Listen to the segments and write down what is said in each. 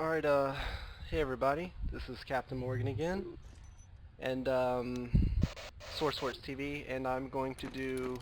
Alright, hey everybody, this is Captain Morgan again, and, SourceForts TV, and I'm going to do,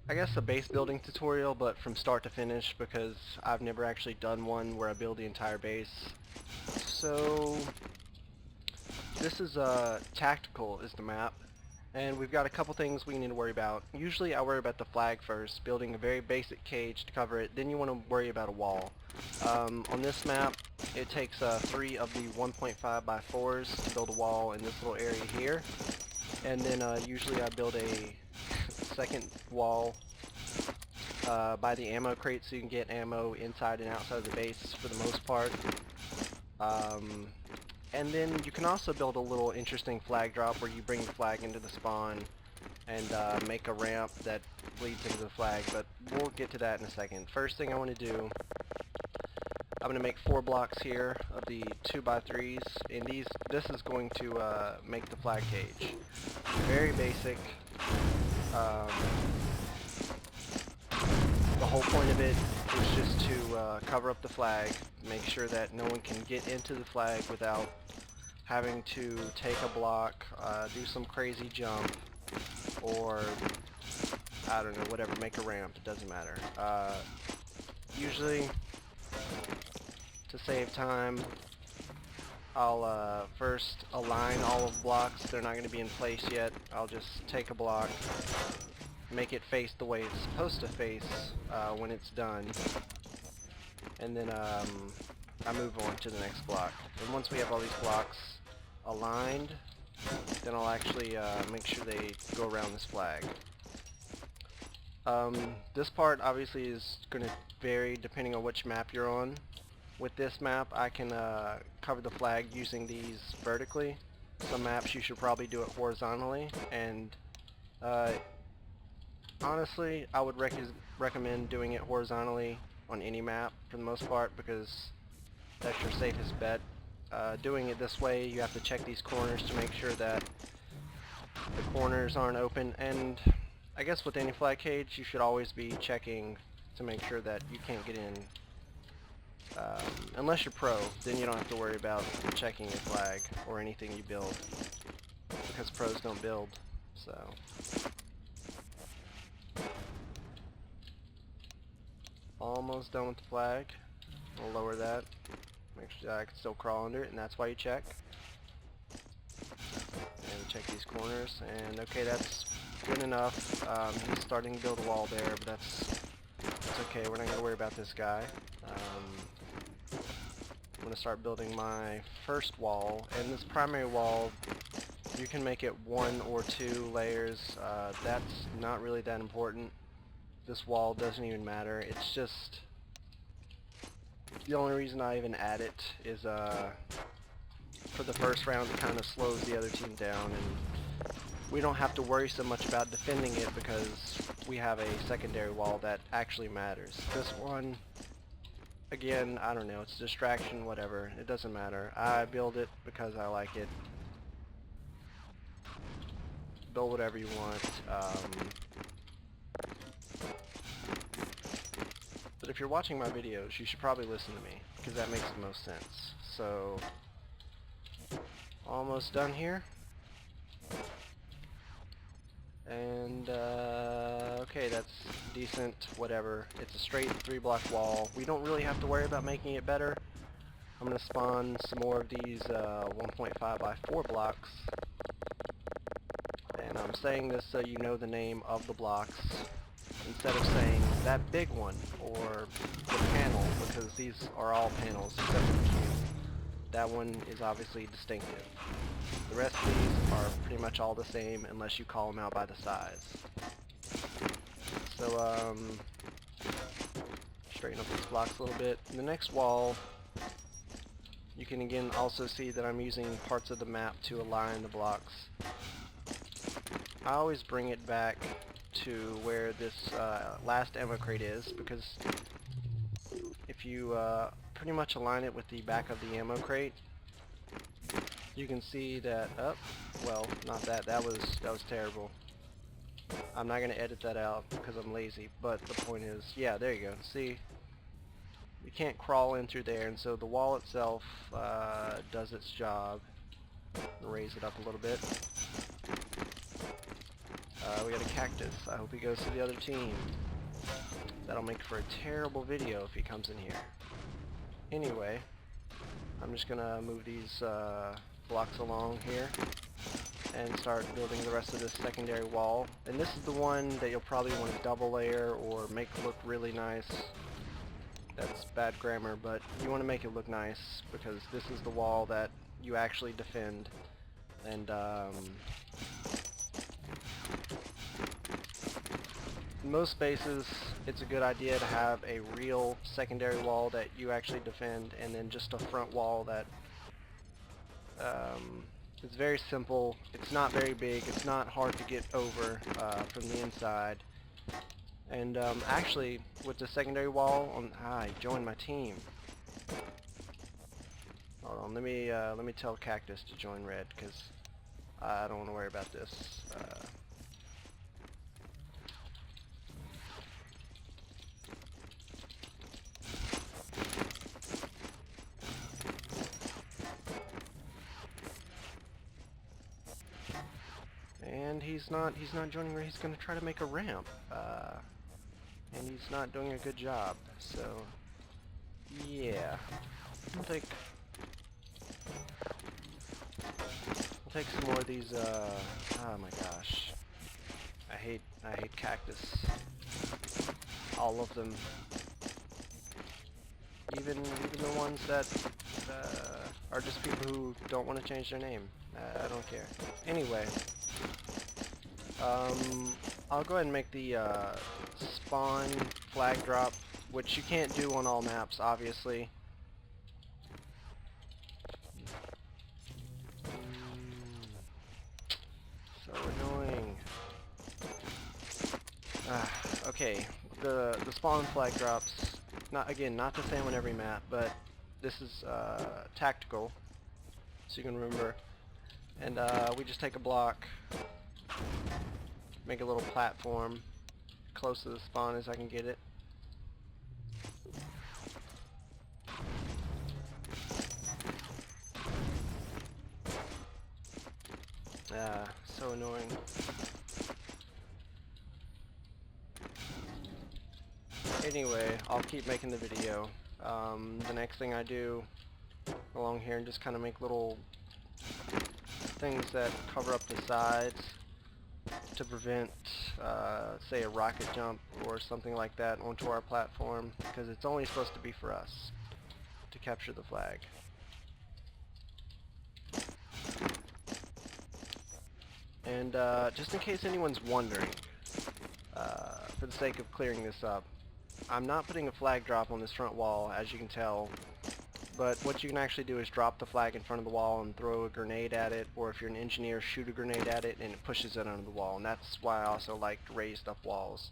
I guess, a base building tutorial, but from start to finish, because I've never actually done one where I build the entire base. So, this is, Tactical is the map, and we've got a couple things we need to worry about. Usually I worry about the flag first, building a very basic cage to cover it, then you want to worry about a wall. On this map, it takes 3 of the 1.5 by 4s to build a wall in this little area here, and then usually I build a second wall by the ammo crate so you can get ammo inside and outside of the base for the most part. And then you can also build a little interesting flag drop where you bring the flag into the spawn and make a ramp that leads into the flag, but we'll get to that in a second. First thing I want to do, I'm going to make 4 blocks here of the 2x3s, and this is going to make the flag cage. Very basic. The whole point of it is just to cover up the flag, make sure that no one can get into the flag without having to take a block, do some crazy jump, or I don't know, whatever, make a ramp, it doesn't matter. Usually, to save time, I'll first align all of the blocks. They're not going to be in place yet. I'll just take a block, make it face the way it's supposed to face when it's done, and then I move on to the next block. And once we have all these blocks aligned, then I'll actually make sure they go around this flag. This part obviously is going to vary depending on which map you're on. With this map, I can cover the flag using these vertically. Some maps you should probably do it horizontally, and honestly, I would recommend doing it horizontally on any map for the most part, because that's your safest bet. Doing it this way, you have to check these corners to make sure that the corners aren't open, and I guess with any flag cage, you should always be checking to make sure that you can't get in. Unless you're pro, then you don't have to worry about checking your flag or anything you build, because pros don't build, so. Almost done with the flag. We'll lower that. Make sure that I can still crawl under it, and that's why you check. And check these corners, and okay, that's good enough. He's starting to build a wall there, but that's okay. We're not going to worry about this guy. I'm going to start building my first wall, and this primary wall, you can make it 1 or 2 layers. That's not really that important. This wall doesn't even matter. It's just, the only reason I even add it is for the first round it kind of slows the other team down, and we don't have to worry so much about defending it because we have a secondary wall that actually matters. This one, again, I don't know, it's a distraction, whatever, it doesn't matter. I build it because I like it. Build whatever you want. But if you're watching my videos, you should probably listen to me, because that makes the most sense. So, almost done here. And, okay, that's decent, whatever. It's a straight 3-block wall. We don't really have to worry about making it better. I'm going to spawn some more of these 1.5 by 4 blocks. And I'm saying this so you know the name of the blocks, instead of saying that big one or the panel, because these are all panels except for the cube. That one is obviously distinctive. The rest of these are pretty much all the same unless you call them out by the size. So straighten up these blocks a little bit. The next wall, you can again also see that I'm using parts of the map to align the blocks. I always bring it back to where this last ammo crate is, because if you pretty much align it with the back of the ammo crate, you can see that, well, not that, that was terrible. I'm not going to edit that out because I'm lazy, but the point is, yeah, there you go, see, you can't crawl in through there, and so the wall itself does its job. Raise it up a little bit. We got a cactus. I hope he goes to the other team. That'll make for a terrible video if he comes in here. Anyway, I'm just gonna move these blocks along here and start building the rest of this secondary wall. And this is the one that you'll probably want to double layer or make look really nice. That's bad grammar, but you want to make it look nice because this is the wall that you actually defend. And in most bases, it's a good idea to have a real secondary wall that you actually defend, and then just a front wall that it's very simple. It's not very big. It's not hard to get over from the inside. And actually, with the secondary wall, he joined my team. Hold on, let me tell Cactus to join Red because I don't want to worry about this. And he's not joining Red. He's going to try to make a ramp, and he's not doing a good job. So yeah, I'll take some more of these. Oh my gosh, I hate cactus. All of them, even the ones that are just people who don't want to change their name. I don't care. Anyway, I'll go ahead and make the spawn flag drop, which you can't do on all maps, obviously. So annoying. Okay, the spawn flag drops, not the same on every map, but this is tactical, so you can remember. And we just take a block, make a little platform close to the spawn as I can get it. So annoying. Anyway, I'll keep making the video. The next thing I do along here and just kind of make little things that cover up the sides to prevent, say, a rocket jump or something like that onto our platform, because it's only supposed to be for us to capture the flag. And just in case anyone's wondering, for the sake of clearing this up, I'm not putting a flag drop on this front wall, as you can tell, but what you can actually do is drop the flag in front of the wall and throw a grenade at it, or if you're an engineer, shoot a grenade at it and it pushes it under the wall. And that's why I also like raised up walls.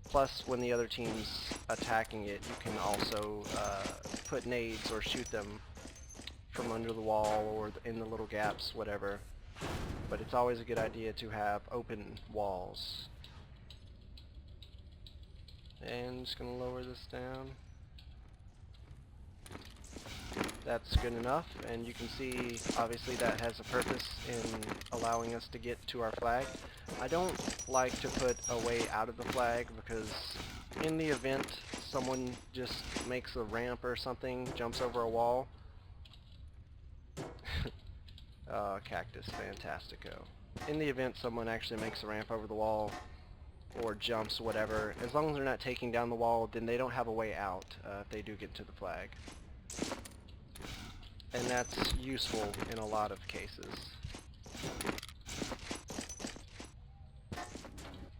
Plus, when the other team's attacking it, you can also put nades or shoot them from under the wall or in the little gaps, whatever. But it's always a good idea to have open walls. And I'm just going to lower this down. That's good enough, and you can see obviously that has a purpose in allowing us to get to our flag. I don't like to put a way out of the flag because in the event someone just makes a ramp or something, jumps over a wall. Cactus, fantastico. In the event someone actually makes a ramp over the wall or jumps, whatever, as long as they're not taking down the wall, then they don't have a way out if they do get to the flag. And that's useful in a lot of cases.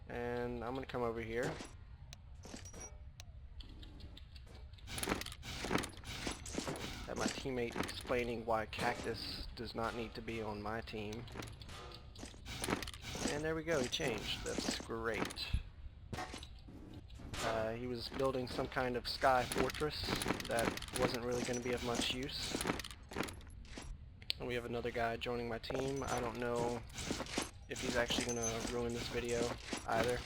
And I'm going to come over here. Have my teammate explaining why Cactus does not need to be on my team. And there we go, he changed. That's great. He was building some kind of sky fortress that wasn't really going to be of much use. And we have another guy joining my team. I don't know if he's actually going to ruin this video either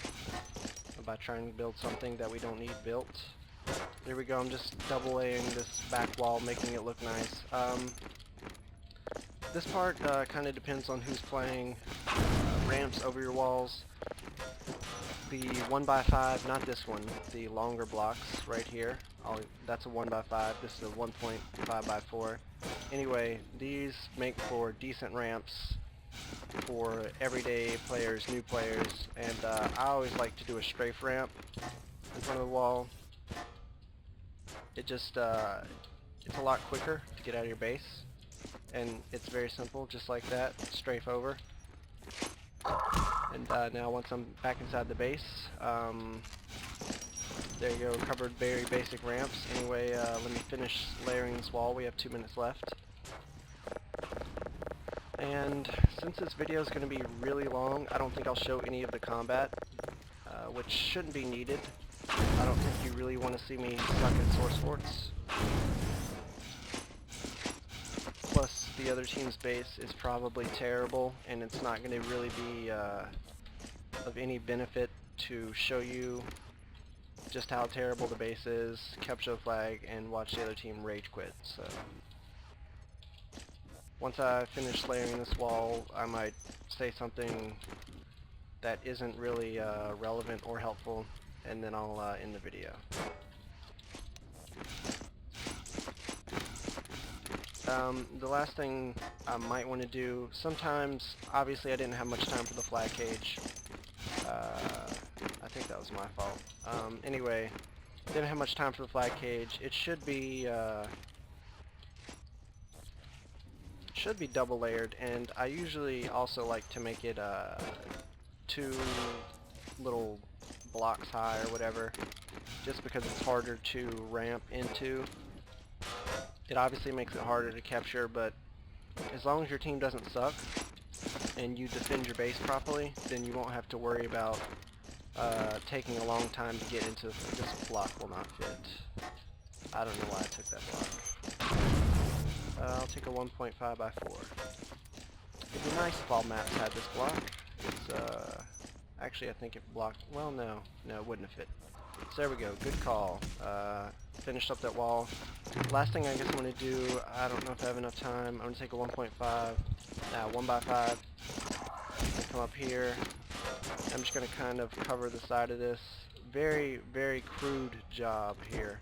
by trying to build something that we don't need built. There we go, I'm just double laying this back wall, making it look nice. This part kind of depends on who's playing. Ramps over your walls. The 1x5, not this one, the longer blocks right here. That's a 1x5, this is a 1.5x4. Anyway, these make for decent ramps for everyday players, new players, and I always like to do a strafe ramp in front of the wall. It just, it's a lot quicker to get out of your base, and it's very simple, just like that, strafe over. And now once I'm back inside the base, there you go, covered very basic ramps. Anyway, let me finish layering this wall, we have 2 minutes left. And since this video is going to be really long, I don't think I'll show any of the combat, which shouldn't be needed. I don't think you really want to see me stuck at SourceForts. Plus, the other team's base is probably terrible, and it's not going to really be of any benefit to show you just how terrible the base is, capture the flag, and watch the other team rage quit. So, once I finish layering this wall, I might say something that isn't really relevant or helpful, and then I'll end the video. The last thing I might want to do, sometimes, obviously I didn't have much time for the flag cage. I think that was my fault. Anyway, didn't have much time for the flag cage. It should be double layered, and I usually also like to make it 2 little blocks high or whatever, just because it's harder to ramp into. It obviously makes it harder to capture, but as long as your team doesn't suck and you defend your base properly, then you won't have to worry about taking a long time to get into this block will not fit. I don't know why I took that block. I'll take a 1.5x4. It'd be nice if all maps had this block. It's actually I think it blocked. Well, no, it wouldn't have fit. So there we go. Good call. Finished up that wall. Last thing I guess I'm going to do, I don't know if I have enough time, I'm going to take a 1.5, 1x5, and come up here. I'm just going to kind of cover the side of this. Very, very crude job here.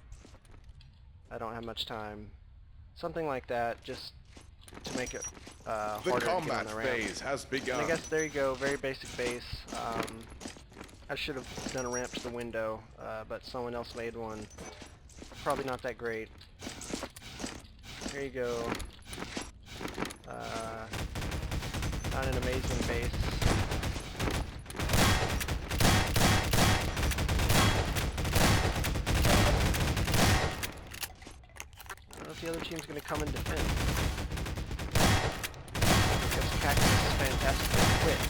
I don't have much time. Something like that, just to make it harder to get on the ramp. The combat phase has begun. And I guess there you go, very basic base. I should have done a ramp to the window, but someone else made one. Probably not that great. Here you go. Not an amazing base. I don't know if the other team's going to come and defend. Because Cactus is fantastically quick.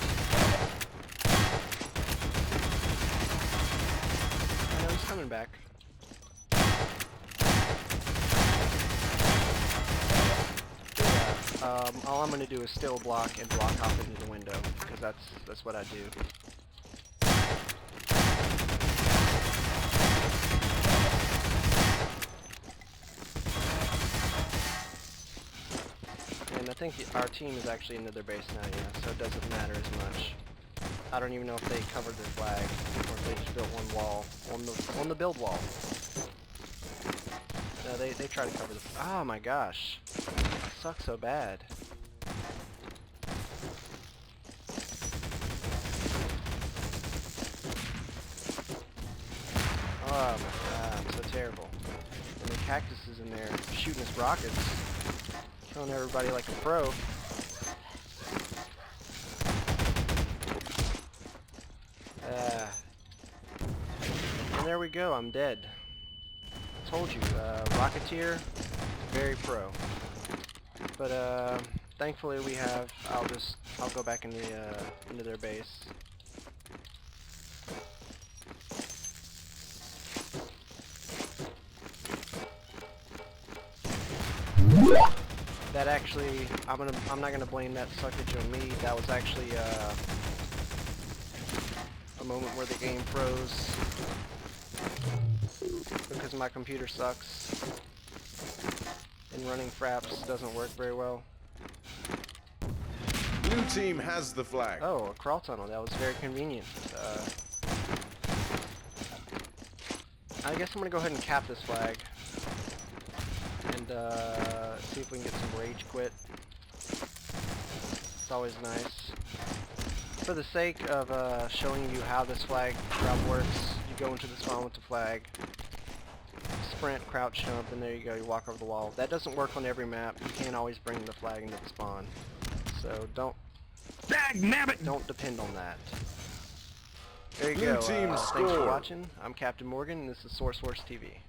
I know he's coming back. All I'm going to do is still block and block off into the window, because that's what I do. And I think our team is actually into their base now, yeah, so it doesn't matter as much. I don't even know if they covered their flag, or if they just built one wall, on the build wall. No, they try to cover the... Oh my gosh. It sucks so bad. Oh my god, I'm so terrible. And the Cactus is in there shooting his rockets, killing everybody like a pro. And there we go, I'm dead. Told you, Rocketeer, very pro. But thankfully we have. I'll go back into their base. That actually, I'm not gonna blame that suckage on me. That was actually a moment where the game froze. Because because my computer sucks. And running fraps doesn't work very well. Blue team has the flag. Oh, a crawl tunnel. That was very convenient. I guess I'm going to go ahead and cap this flag. And see if we can get some rage quit. It's always nice. For the sake of showing you how this flag route works, you go into the spawn with the flag, sprint, crouch, jump, and there you go, you walk over the wall. That doesn't work on every map. You can't always bring the flag into the spawn. So don't depend on that. There you go. Blue team Thanks for scored. watching. I'm Captain Morgan, and this is SourceForts TV.